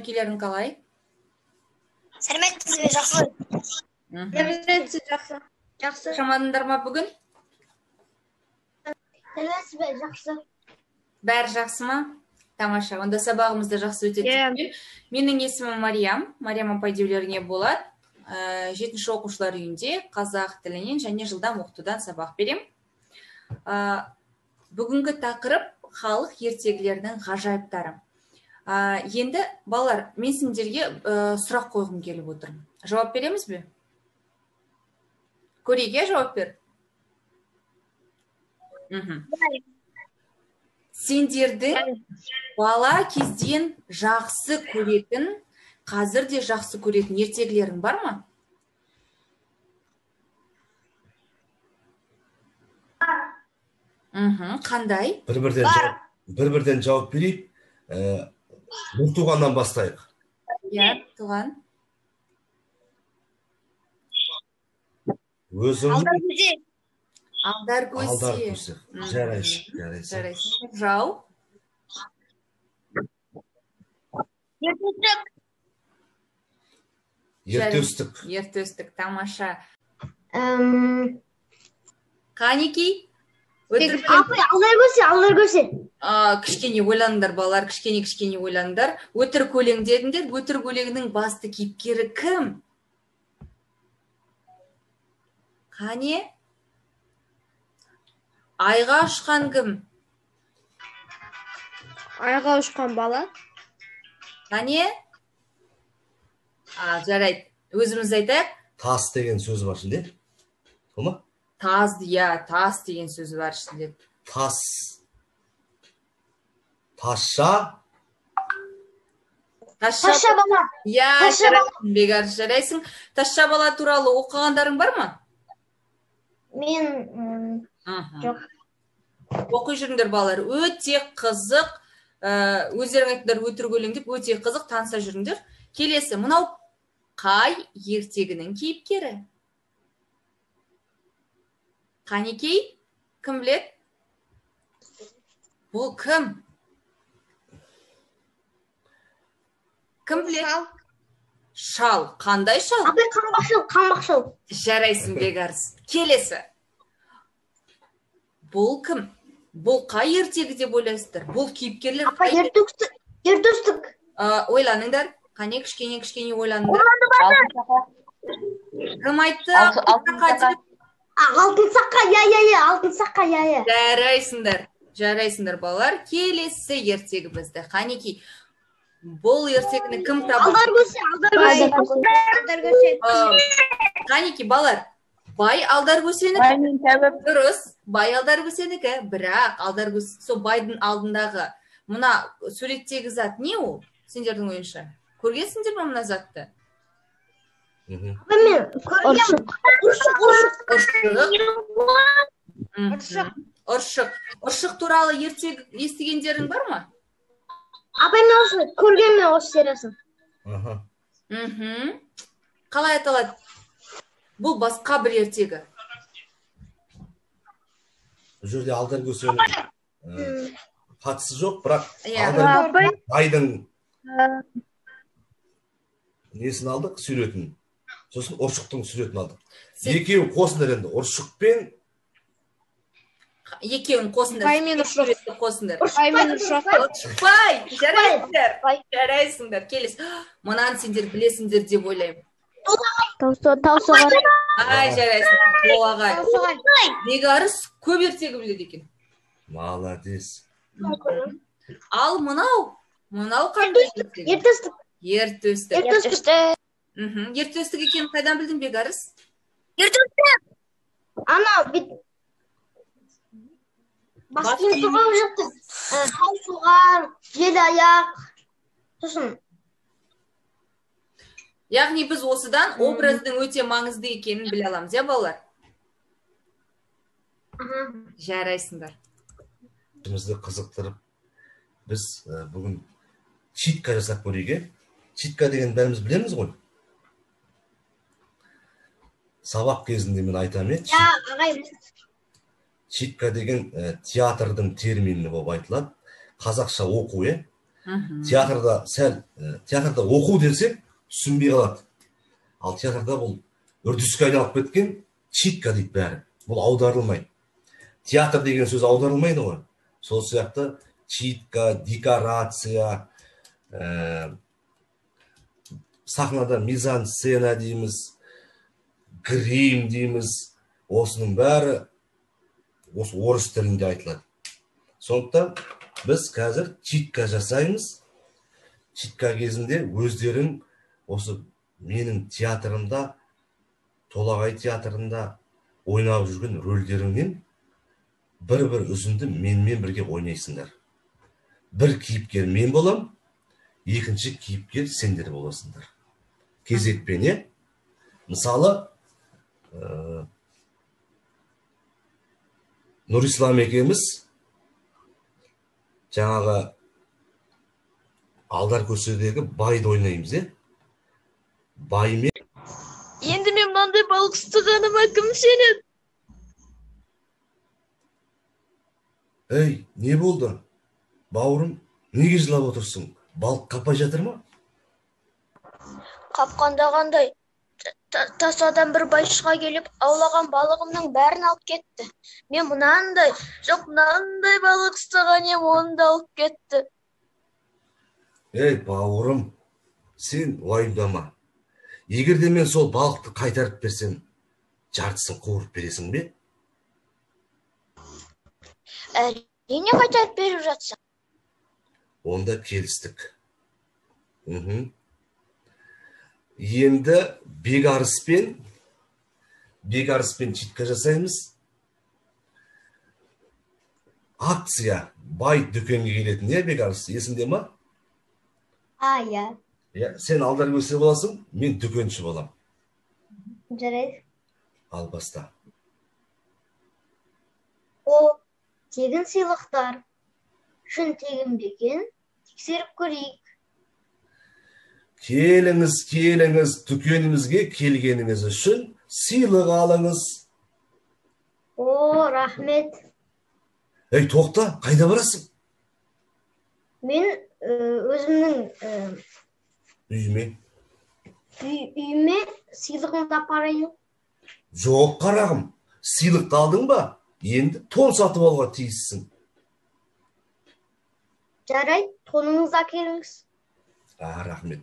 Канекилерің қалай? Сәлеметсіз бе, жақсы? Сәлеметсіз, жақсы. Жақсы. Шамадыңдар ма бүгін? Сәлеметсіз бе, жақсы. Бәрі жақсы ма? Тамаша. Онда сабағымызды жақсы өтеді. Менің есімім Мариям. Мариям апай деулеріңе болады. 7-ші оқушылар үйінде қазақ тілінен және жылдам оқытудан сабақ берем. Бүгінгі тақырып халық ертегілерінің ғажайыптары. Енді балалар, мен сендерге сұрақ қойғым келіп отырмын. Жауап береміз бе? Көрейге жауап бер. Сендердің бала кезден жақсы көретін, қазір де жақсы көретін ертегілерің бар ма? Қандай? Бір-бірден жауап берейік. Нұртуғаннан бастайық. Туған. Алдар көсе. Жарайсың. Жау. Ертөстік. Тамаша. Қанеки? Алдар көсе. Кішкене ойланыңдар, балалар, кішкене ойланыңдар. Өтірік өлең дедіңдер. Өтірік өлеңнің басты кейіпкері кім? Қане? Айға ұшқан кім? Айға ұшқан бала. Қане? Жарайды. Өзіміз айтайық. Тас деген сөз бар ішінде. Сол ма? Тас деген сөз бар ішінде. Tasha бала. Жарайсың. Tasha бала туралы оқығандарың бар ма? Мен жоқ. Оқи жүріңдер балалар. Өте қызық. Өздерің айтыңдар өтірік өлең деп, өте қызық, таныса жүріңдер. Келесі, мынау қай ертегінің кейіпкері? Қанекей? Кім біледі? Бұл кім? Кім біледі? Шал. Қандай шал? Апай, қаңбақшыл. Жарайсың бегарс. Келесі. Бұл кім? Бұл қай ертегі деп ойлайсыздар? Бұл кейіпкерлер қай? Ертөстік. Ойланыңдар. Қане кішкене ойланыңдар. Кім айтты? Алтын саққа, Жарайсыңдар балалар. Келесі ертегі бізді. Қанеки, бұл ертегіні кім табы? Алдар көсе. Қанеки, балалар, бай алдар көсенікі. Дұрыс, бай алдар көсенікі. Бірақ алдар көсе, сол байдың алдындағы мұна суреттегі зат не ол? Сендердің ойынша. Көргенсіңдер ме мұна затты? Ұршық туралы ертегі естігендерің бар ма? Апай, мен осы көргенмен осы сериясын. Қалай аталады? Бұл басқа бір ертегі. Бұл жерде алдар көсенің қатысы жоқ, бірақ байдың несін алдық, суретін. Сосын ұршықтың суретін алдық. Екеуін қосыңдар енді, ұршықпен. Екеуін қосыңдар. Бай мен ұршық. Ұршықпай, жарайсыңдар. Келес, мұнан сендер білесіңдер деп ойлаймын. Таусоғар. Жарайсыңдар. Бегарыс көп ертегі біледі екен. Молодец. Ал мұнау қандай ертегі? Ертөстік. Ертөстік екенін қайдан білдің Бегарыс? Ертөстік. Басын тұрған жықты. Таусоғар, жел аяқ. Сосын. Яғни біз осыдан образдың өте маңызды екенін біле аламыз, балалар? Жарайсыңдар. Бізді қызықтырып, біз бүгін читка жасап көрейік. Читка деген бәріміз білеміз ғой. Сабақ кезінде мен айтамын. Читка деген театрдың термині болып айтылады. Қазақша оқу, Театрда театрда оқу десек түсінбей қалады. Ал театрда бұл үрдіске айналып кеткен читка дейді бәрі. Бұл аударылмайды. Театр деген сөз аударылмайды ғой. Сол сияқты читка, декорация, сахнада мизансцена дейміз, грим дейміз. Осының бәрі осы орыс тілінде айтылады. Сондықтан біз қазір читка жасаймыз. Читка кезінде өздерің осы менің театрымда, Толағай театрында ойнап жүрген рөлдеріңнен бір үзінді менімен бірге ойнайсыңдар. Бір кейіпкер мен болам, екінші кейіпкер сендер боласыңдар. Кезекпен, е? Мысалы, Нұрислам екеуміз жаңағы алдар көседегі байды ойнаймыз, е? Баймен. Енді мен мынандай балық ұстағаныма кім сенеді? Ей, не болды? Бауырым, неге жылап отырсың? Балық қапай жатыр ма? Қапқанда қандай? Тасадан бір байшыға келіп, аулаған балығымның бәрін алып кетті. Мен мынандай балық ұстаған ем, оны да алып кетті. Ей, бауырым, сен уайымдама. Егер де мен сол балықты қайтарып берсем, жартысын қуырып бересің бе? Әрине қайтарып беріп жатсың. Онда келістік. Енді бекарыспен читка жасаймыз. Акция, бай дүкенге келетін, е, бекарыс, есіңде ма? Иә. Сен алдар көсе боласың, мен дүкенші болам. Жарайды. Ал баста. О, тегін сыйлықтар. Шын тегін бе екен? Тексеріп көрейік. Келіңіз, дүкенімізге келгеніңіз үшін сыйлық алыңыз. О, рахмет. Ей, тоқта, қайда барасың? Мен өзімнің үйіме сыйлығымды апарайын. Жоқ, қарағым, сыйлықты алдың ба? Енді тон сатып алуға тиіссің. Жарайды, тоныңызды әкеліңіз. Рахмет.